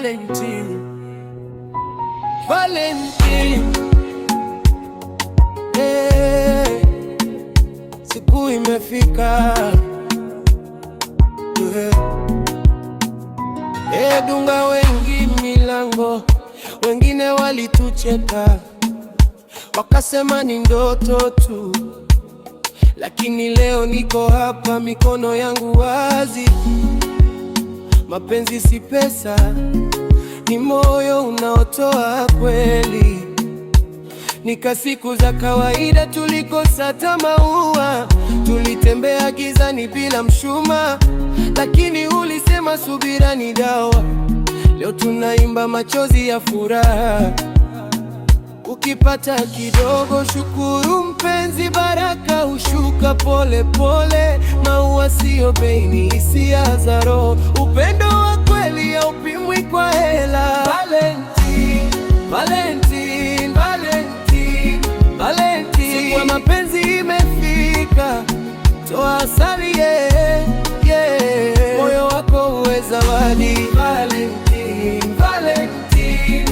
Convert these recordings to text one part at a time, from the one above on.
Valentine, Valentine. Hey, siku imefika. Hey, dunga wengi milango, wengine walitucheka wakasema ni ndoto tu, lakini leo niko hapa, mikono yangu wazi. Mapenzi si pesa, ni moyo unaotoa kweli. Nika siku za kawaida tulikosa hata maua, tulitembea gizani bila mshumaa, lakini ulisema subira ni dawa. Leo tunaimba machozi ya furaha. Ukipata kidogo shukuru mpenzi, baraka hushuka pole pole. Maua sio bei, ni hisia za roho. Upendo wa kweli haupimwi kwa hela. Valentine, Valentine, Valentine, Valentine. Siku ya mapenzi imefika, toa asali, yeah, yeah. Moyo wako uwe zawadi. Valentine, Valentine.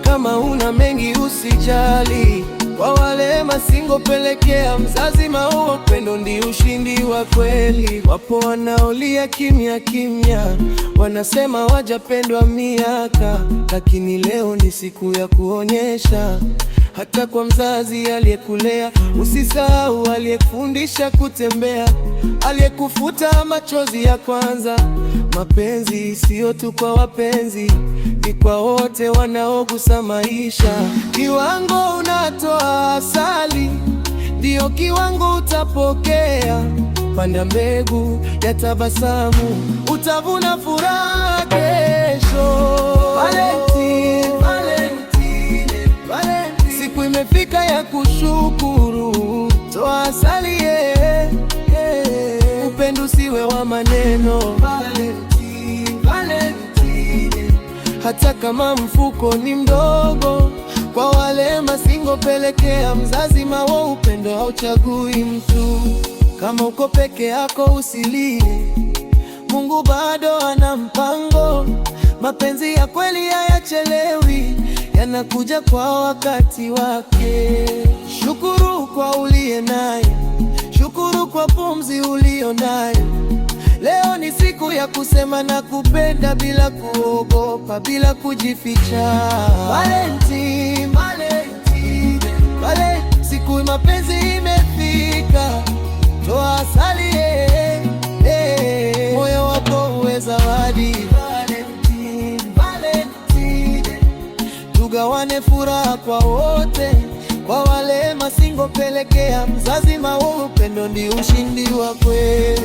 Kama una mengi usijali, kwa wale masingo pelekea mzazi maua. Upendo ndi ushindi wa kweli. Wapo wanaolia kimya kimya, wanasema wajapendwa miaka, lakini leo ni siku ya kuonyesha. Hata kwa mzazi aliyekulea usisahau, aliyekufundisha kutembea, aliyekufuta machozi ya kwanza. Mapenzi sio tu kwa wapenzi, ni kwa wote wanaogusa maisha. Kiwango unatoa asali, ndio kiwango utapokea. Panda mbegu ya tabasamu, utavuna furaha kesho. Valentine, Valentine, Valentine. Siku imefika ya kushukuru, toa asali, yeah, yeah. Upendo usiwe wa maneno. Valentine, Valentine. Hata kama mfuko ni mdogo, kwa wale masingo pelekea mzazi maua. Upendo hauchagui mtu. Kama uko peke yako usilie, Mungu bado ana mpango. Mapenzi ya kweli hayachelewi, yanakuja kwa wakati wake. Shukuru kwa uliye naye, shukuru kwa pumzi ulio nayo. Leo ni siku ya kusema nakupenda bila kuogopa, bila kujificha. Valentine, Valentine, Valentine. Siku mapenzi imefika, toa asali, yeah, yeah. Moyo wako uwe zawadi. Valentine, Valentine. Tugawane furaha kwa wote, kwa wale masingo pelekea mzazi maua. Upendo ndi ushindi wa kweli.